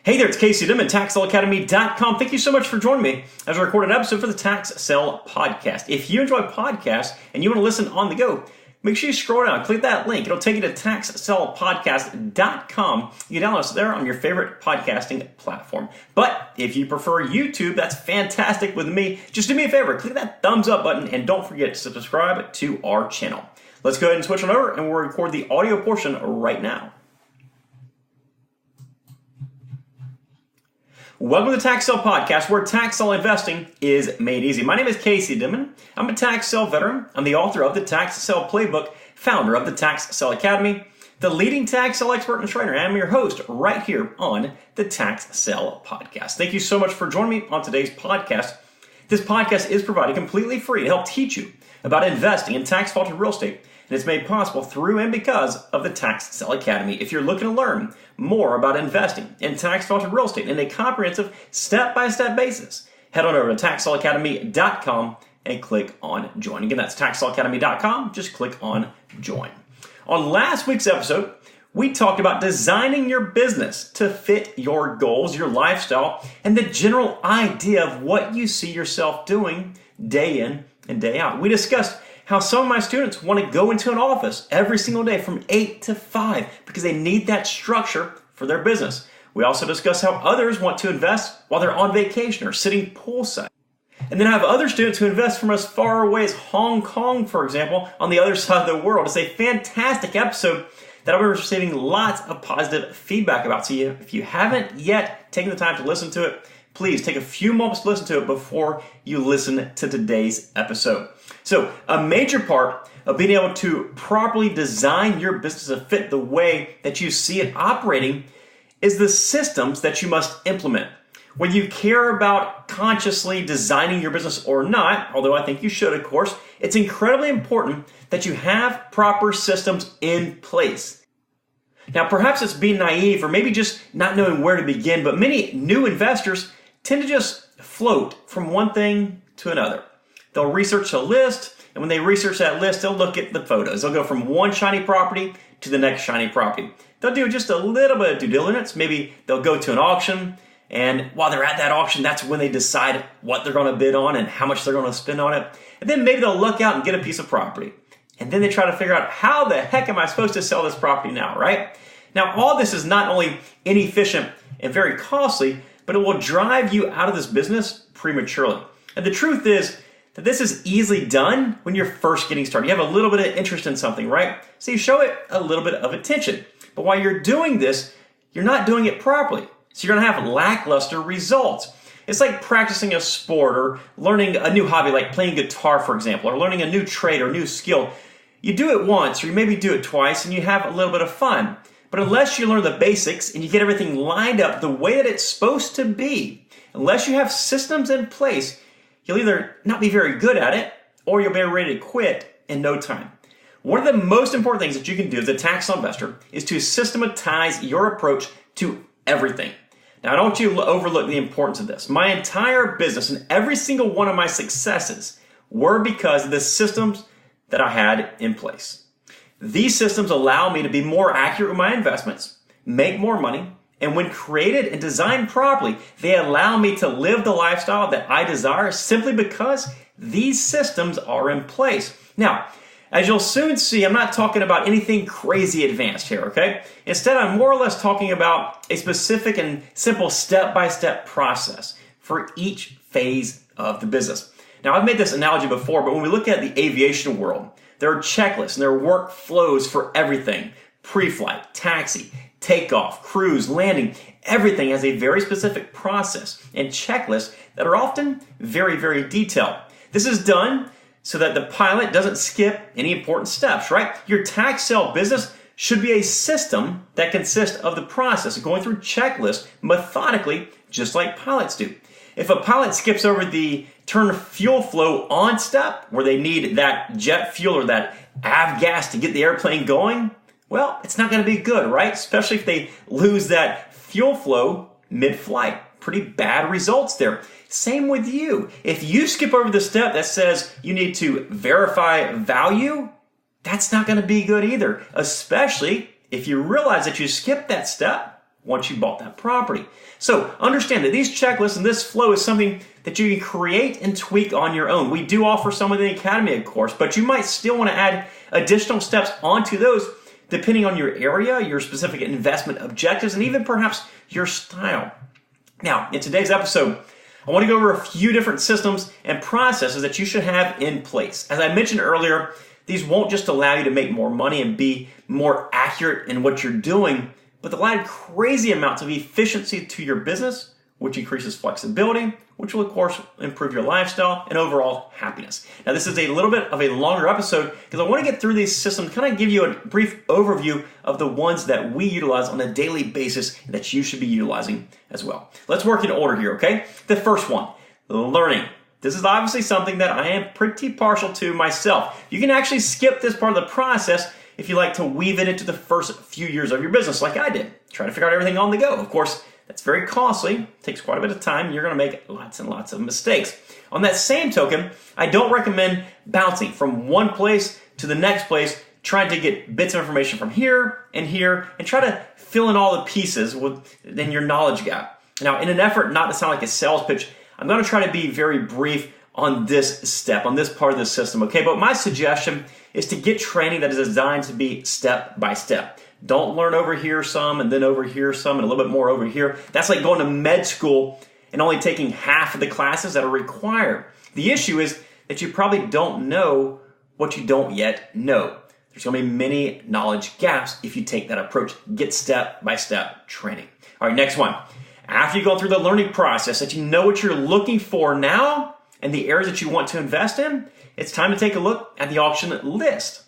Hey there, it's Casey Dimon, TaxSaleAcademy.com. Thank you so much for joining me as I record an episode for the Tax Sale Podcast. If you enjoy podcasts and you want to listen on the go, make sure you scroll down, click that link. It'll take you to TaxSalePodcast.com. You can download us there on your favorite podcasting platform. But if you prefer YouTube, that's fantastic with me. Just do me a favor, click that thumbs up button and don't forget to subscribe to our channel. Let's go ahead and switch on over and we'll record the audio portion right now. Welcome to the Tax Sale Podcast, where tax sale investing is made easy. My name is Casey Dimon. I'm a tax sale veteran. I'm the author of the Tax Sale Playbook, founder of the Tax Sale Academy, the leading tax sale expert and trainer, and I'm your host right here on the Tax Sale Podcast. Thank you so much for joining me on today's podcast. This podcast is provided completely free to help teach you about investing in tax-sheltered real estate, and it's made possible through and because of the Tax Sale Academy. If you're looking to learn more about investing in tax-sheltered real estate in a comprehensive, step-by-step basis, head on over to TaxSaleAcademy.com and click on Join. Again, that's TaxSaleAcademy.com. Just click on Join. On last week's episode, we talked about designing your business to fit your goals, your lifestyle, and the general idea of what you see yourself doing day in and day out. We discussed how some of my students want to go into an office every single day from 8 to 5 because they need that structure for their business. We also discussed how others want to invest while they're on vacation or sitting poolside. And then I have other students who invest from as far away as Hong Kong, for example, on the other side of the world. It's a fantastic episode that I've been receiving lots of positive feedback about. So if you haven't yet taken the time to listen to it, please take a few moments to listen to it before you listen to today's episode. So a major part of being able to properly design your business to fit the way that you see it operating is the systems that you must implement. Whether you care about consciously designing your business or not, although I think you should, of course, it's incredibly important that you have proper systems in place. Now, perhaps it's being naive or maybe just not knowing where to begin, but many new investors tend to just float from one thing to another. They'll research a list, and when they research that list, they'll look at the photos. They'll go from one shiny property to the next shiny property. They'll do just a little bit of due diligence. Maybe they'll go to an auction, and while they're at that auction, that's when they decide what they're going to bid on and how much they're going to spend on it. And then maybe they'll look out and get a piece of property. And then they try to figure out, how the heck am I supposed to sell this property now, right? Now, all this is not only inefficient and very costly, but it will drive you out of this business prematurely. And the truth is that this is easily done when you're first getting started. You have a little bit of interest in something, right? So you show it a little bit of attention. But while you're doing this, you're not doing it properly. So you're going to have lackluster results. It's like practicing a sport or learning a new hobby, like playing guitar, for example, or learning a new trade or new skill. You do it once, or you maybe do it twice, and you have a little bit of fun. But unless you learn the basics and you get everything lined up the way that it's supposed to be, unless you have systems in place, you'll either not be very good at it or you'll be ready to quit in no time. One of the most important things that you can do as a tax investor is to systematize your approach to everything. Now, I don't want you to overlook the importance of this. My entire business and every single one of my successes were because of the systems that I had in place. These systems allow me to be more accurate with my investments, make more money, and when created and designed properly, they allow me to live the lifestyle that I desire simply because these systems are in place. Now, as you'll soon see, I'm not talking about anything crazy advanced here, okay? Instead, I'm more or less talking about a specific and simple step-by-step process for each phase of the business. Now, I've made this analogy before, but when we look at the aviation world, there are checklists and there are workflows for everything. Pre-flight, taxi, takeoff, cruise, landing. Everything has a very specific process and checklists that are often very, very detailed. This is done so that the pilot doesn't skip any important steps, right? Your tax sale business should be a system that consists of the process of going through checklists methodically, just like pilots do. If a pilot skips over the turn fuel flow on step, where they need that jet fuel or that avgas to get the airplane going, well, it's not going to be good, right? Especially if they lose that fuel flow mid-flight. Pretty bad results there. Same with you. If you skip over the step that says you need to verify value, that's not going to be good either, especially if you realize that you skipped that step once you bought that property. So understand that these checklists and this flow is something that you can create and tweak on your own. We do offer some of the Academy, of course, but you might still want to add additional steps onto those depending on your area, your specific investment objectives, and even perhaps your style. Now, in today's episode, I want to go over a few different systems and processes that you should have in place. As I mentioned earlier, these won't just allow you to make more money and be more accurate in what you're doing, but they'll add crazy amounts of efficiency to your business, which increases flexibility, which will, of course, improve your lifestyle and overall happiness. Now, this is a little bit of a longer episode because I want to get through these systems, kind of give you a brief overview of the ones that we utilize on a daily basis and that you should be utilizing as well. Let's work in order here, okay? The first one, learning. This is obviously something that I am pretty partial to myself. You can actually skip this part of the process if you like to weave it into the first few years of your business like I did. Try to figure out everything on the go. Of course, that's very costly, takes quite a bit of time, you're going to make lots and lots of mistakes. On that same token, I don't recommend bouncing from one place to the next place, trying to get bits of information from here, and try to fill in all the pieces within your knowledge gap. Now, in an effort not to sound like a sales pitch, I'm going to try to be very brief on this step, on this part of the system, okay? But my suggestion is to get training that is designed to be step by step. Don't learn over here some and then over here some and a little bit more over here. That's like going to med school and only taking half of the classes that are required. The issue is that you probably don't know what you don't yet know. There's going to be many knowledge gaps if you take that approach. Get step-by-step training. All right, next one. After you go through the learning process, that you know what you're looking for now and the areas that you want to invest in, it's time to take a look at the auction list.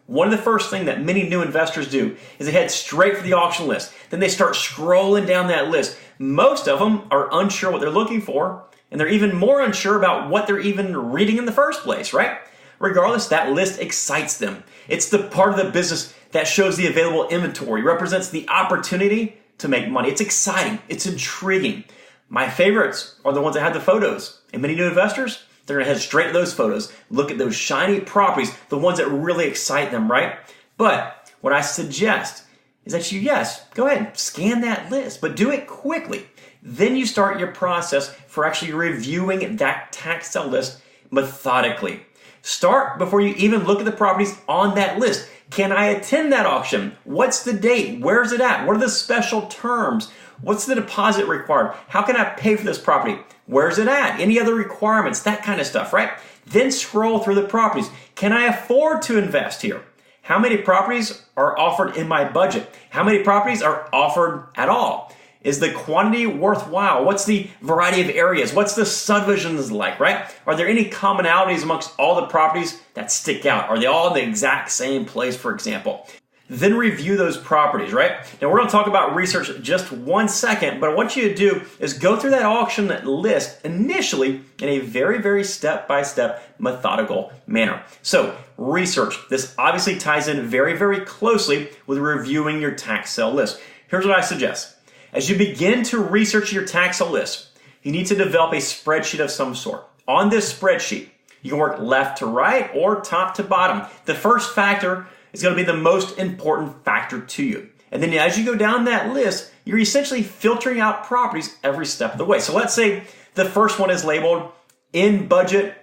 One of the first things that many new investors do is they head straight for the auction list. Then they start scrolling down that list. Most of them are unsure what they're looking for, and they're even more unsure about what they're even reading in the first place, right? Regardless, that list excites them. It's the part of the business that shows the available inventory, represents the opportunity to make money. It's exciting. It's intriguing. My favorites are the ones that have the photos. And many new investors, they're going to head straight to those photos, look at those shiny properties, the ones that really excite them, right? But what I suggest is that go ahead, scan that list, but do it quickly. Then you start your process for actually reviewing that tax sale list methodically. Start before you even look at the properties on that list. Can I attend that auction? What's the date? Where's it at? What are the special terms? What's the deposit required? How can I pay for this property? Where's it at? Any other requirements? That kind of stuff, right? Then scroll through the properties. Can I afford to invest here? How many properties are offered in my budget? How many properties are offered at all? Is the quantity worthwhile? What's the variety of areas? What's the subdivisions like, right? Are there any commonalities amongst all the properties that stick out? Are they all in the exact same place, for example? Then review those properties, right? Now, we're going to talk about research in just 1 second, but what I want you to do is go through that auction list initially in a very, very step-by-step methodical manner. So, research. This obviously ties in very, very closely with reviewing your tax sale list. Here's what I suggest. As you begin to research your tax sale list, you need to develop a spreadsheet of some sort. On this spreadsheet, you can work left to right or top to bottom. The first factor is going to be the most important factor to you. And then as you go down that list, you're essentially filtering out properties every step of the way. So let's say the first one is labeled in budget ?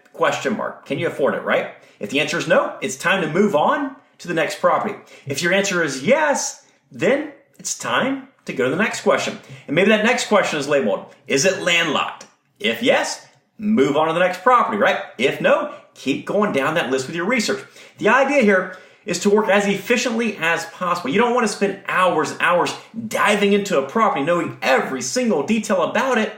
Can you afford it, right? If the answer is no, it's time to move on to the next property. If your answer is yes, then it's time to go to the next question. And maybe that next question is labeled, is it landlocked? If yes, move on to the next property, right? If no, keep going down that list with your research. The idea here is to work as efficiently as possible. You don't want to spend hours and hours diving into a property, knowing every single detail about it,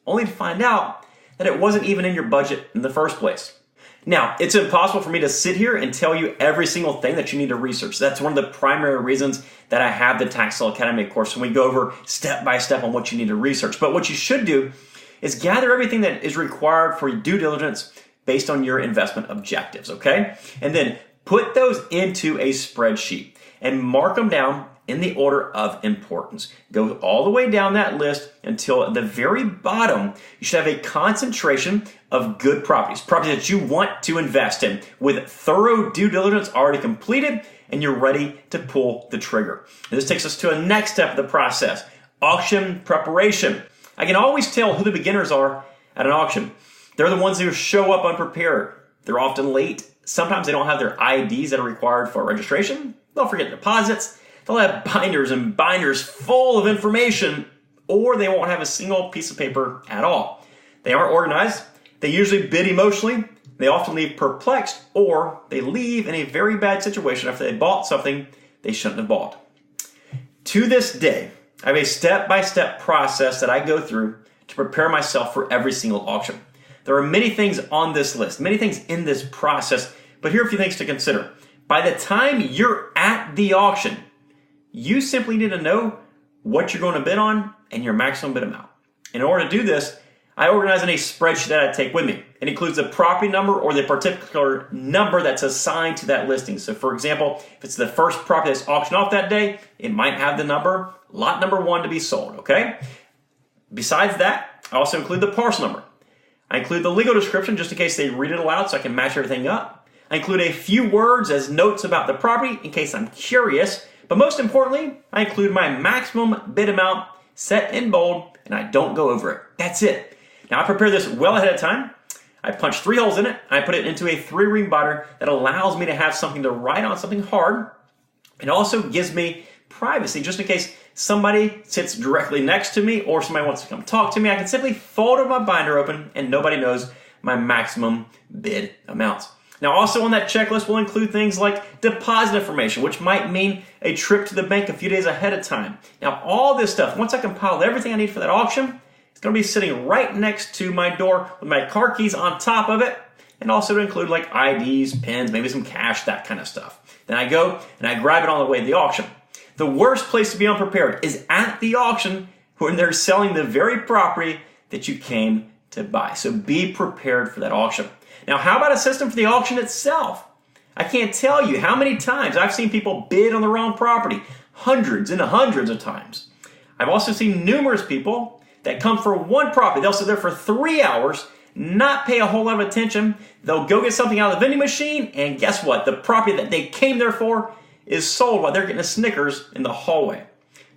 only to find out that it wasn't even in your budget in the first place. Now, it's impossible for me to sit here and tell you every single thing that you need to research. That's one of the primary reasons that I have the Tax Sale Academy course, and we go over step by step on what you need to research. But what you should do is gather everything that is required for due diligence based on your investment objectives, okay? And then put those into a spreadsheet and mark them down in the order of importance. Go all the way down that list until at the very bottom, you should have a concentration of good properties that you want to invest in with thorough due diligence already completed, and you're ready to pull the trigger. And this takes us to a next step of the process, auction preparation. I can always tell who the beginners are at an auction. They're the ones who show up unprepared. They're often late. Sometimes they don't have their IDs that are required for registration. They'll forget deposits. They'll have binders and binders full of information, or they won't have a single piece of paper at all. They aren't organized. They usually bid emotionally. They often leave perplexed, or they leave in a very bad situation after they bought something they shouldn't have bought. To this day, I have a step-by-step process that I go through to prepare myself for every single auction. There are many things on this list, many things in this process, but here are a few things to consider. By the time you're at the auction, you simply need to know what you're going to bid on and your maximum bid amount. In order to do this, I organize in a spreadsheet that I take with me. It includes the property number or the particular number that's assigned to that listing. So for example, if it's the first property that's auctioned off that day, it might have the number, lot number 1 to be sold, okay? Besides that, I also include the parcel number. I include the legal description just in case they read it aloud so I can match everything up. I include a few words as notes about the property in case I'm curious. But most importantly, I include my maximum bid amount set in bold, and I don't go over it. That's it. Now, I prepare this well ahead of time. I punch 3 holes in it. I put it into a 3-ring binder that allows me to have something to write on, something hard. It also gives me privacy just in case somebody sits directly next to me or somebody wants to come talk to me. I can simply fold my binder open and nobody knows my maximum bid amounts. Now, also on that checklist, we'll include things like deposit information, which might mean a trip to the bank a few days ahead of time. Now, all this stuff, once I compile everything I need for that auction, it's going to be sitting right next to my door with my car keys on top of it, and also to include like IDs, pins, maybe some cash, that kind of stuff. Then I go and I grab it on the way to the auction. The worst place to be unprepared is at the auction when they're selling the very property that you came to buy. So be prepared for that auction. Now, how about a system for the auction itself? I can't tell you how many times I've seen people bid on the wrong property, hundreds and hundreds of times. I've also seen numerous people that come for one property. They'll sit there for 3 hours, not pay a whole lot of attention. They'll go get something out of the vending machine, and guess what? The property that they came there for is sold while they're getting a Snickers in the hallway.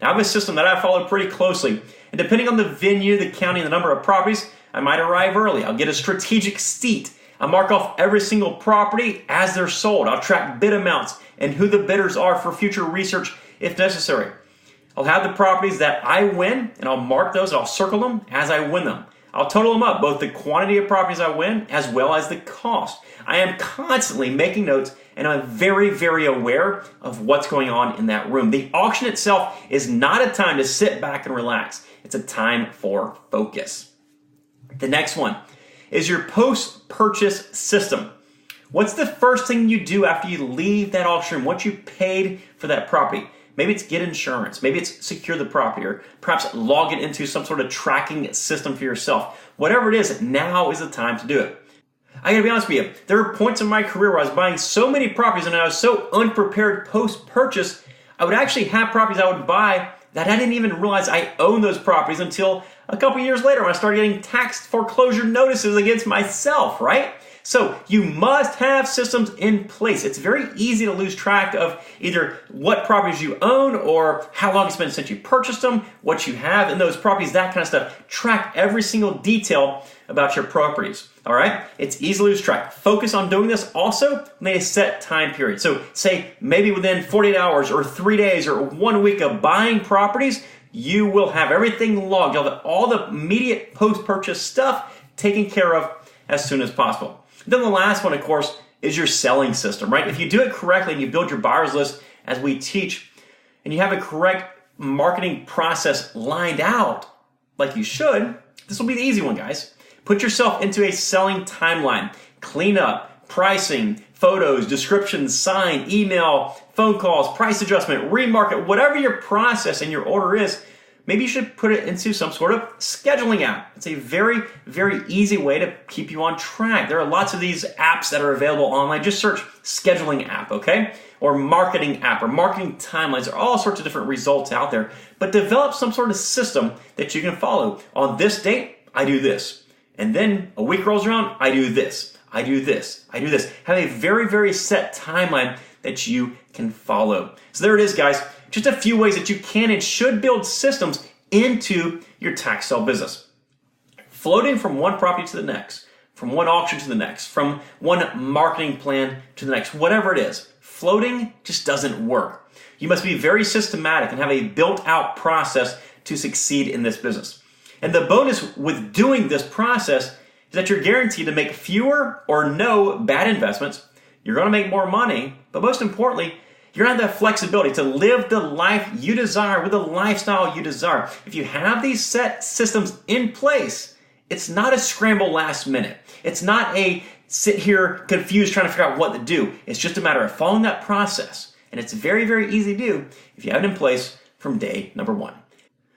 Now, I have a system that I follow pretty closely, and depending on the venue, the county, and the number of properties, I might arrive early. I'll get a strategic seat. I'll mark off every single property as they're sold. I'll track bid amounts and who the bidders are for future research if necessary. I'll have the properties that I win, and I'll mark those, and I'll circle them as I win them. I'll total them up, both the quantity of properties I win as well as the cost. I am constantly making notes, and I'm very, very aware of what's going on in that room. The auction itself is not a time to sit back and relax. It's a time for focus. The next one is your post-purchase system. What's the first thing you do after you leave that auction room, once you paid for that property? Maybe it's get insurance. Maybe it's secure the property, or perhaps log it into some sort of tracking system for yourself. Whatever it is, now is the time to do it. I gotta be honest with you, there were points in my career where I was buying so many properties and I was so unprepared post-purchase, I would actually have properties I would buy that I didn't even realize I owned those properties until a couple years later when I started getting tax foreclosure notices against myself, right? So you must have systems in place. It's very easy to lose track of either what properties you own or how long it's been since you purchased them, what you have in those properties, that kind of stuff. Track every single detail about your properties, all right? It's easy to lose track. Focus on doing this also in a set time period. So say maybe within 48 hours or 3 days or 1 week of buying properties, you will have everything logged, all the immediate post-purchase stuff taken care of as soon as possible. Then the last one, of course, is your selling system, right? If you do it correctly and you build your buyer's list as we teach, and you have a correct marketing process lined out like you should, this will be the easy one, guys. Put yourself into a selling timeline. Clean up, pricing, photos, descriptions, sign, email, phone calls, price adjustment, remarket, whatever your process and your order is, maybe you should put it into some sort of scheduling app. It's a very, very easy way to keep you on track. There are lots of these apps that are available online. Just search scheduling app, okay? Or marketing app or marketing timelines. There are all sorts of different results out there. But develop some sort of system that you can follow. On this date, I do this. And then a week rolls around, I do this. I do this. I do this. Have a very, very set timeline that you can follow. So there it is, guys. Just a few ways that you can and should build systems into your tax sale business. Floating from one property to the next, from one auction to the next, from one marketing plan to the next, whatever it is, floating just doesn't work. You must be very systematic and have a built-out process to succeed in this business. And the bonus with doing this process is that you're guaranteed to make fewer or no bad investments. You're going to make more money, but most importantly, you're going to have the flexibility to live the life you desire with the lifestyle you desire. If you have these set systems in place, it's not a scramble last minute. It's not a sit here confused trying to figure out what to do. It's just a matter of following that process. And it's very, very easy to do if you have it in place from day number one.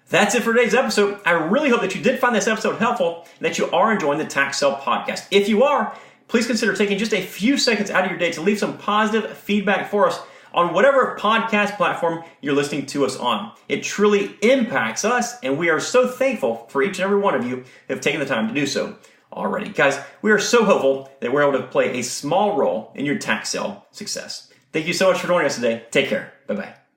That's it for today's episode. I really hope that you did find this episode helpful and that you are enjoying the Tax Sale Podcast. If you are, please consider taking just a few seconds out of your day to leave some positive feedback for us on whatever podcast platform you're listening to us on. It truly impacts us, and we are so thankful for each and every one of you who have taken the time to do so already. Guys, we are so hopeful that we're able to play a small role in your tax sale success. Thank you so much for joining us today. Take care. Bye-bye.